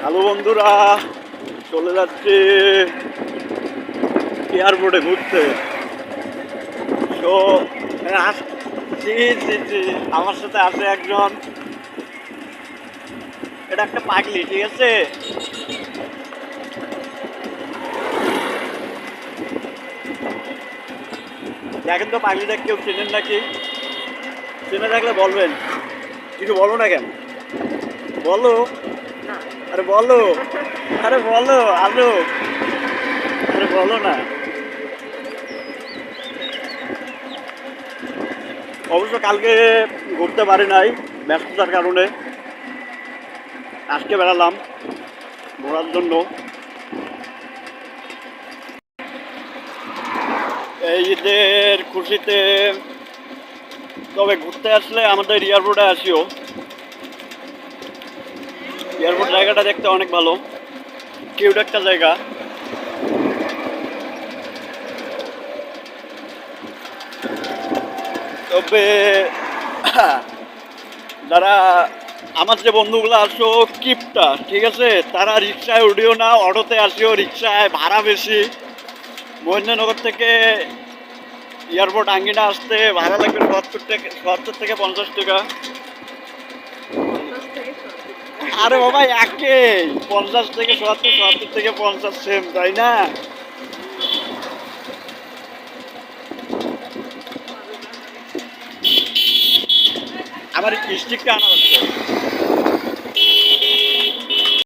Hello বন্ধুরা, চলে যাচ্ছে এয়ারপোর্টে ঘুরতে। তো জি জি জি, আমার সাথে আছে একজন, এটা একটা পাগলি, ঠিক আছে। দেখেন তো পাগলিটা কেউ চেনেন নাকি? চেনে থাকলে বলবেন। কিছু বলো না কেন? বলো। আরে বলো, আরে বলো, আলো, আরে বলো না। অবশ্য কালকে ঘুরতে পারি নাই ব্যস্ততার কারণে। আজকে বেড়ালাম ঘোরার জন্য। এই ঈদের খুশিতে তবে ঘুরতে আসলে আমাদের এয়ারপোর্টে আসিও। এয়ারপোর্ট জায়গাটা দেখতে অনেক ভালো, কিউট একটা জায়গা। তবে যারা আমার যে বন্ধুগুলো আসো কিপটা, ঠিক আছে, তারা রিক্সায় উঠিও না, অটোতে আসিও। রিক্সায় ভাড়া বেশি। মহেন্দ্রনগর থেকে এয়ারপোর্ট আঙ্গিনা আসতে ভাড়া লাগবে ৭০ থেকে ৫০ টাকা। আরে বাবা একই, ৫০ থেকে ৭০, ৭০ থেকে ৫০ সেম, তাই না? আমার স্টিকটা আনা হচ্ছে।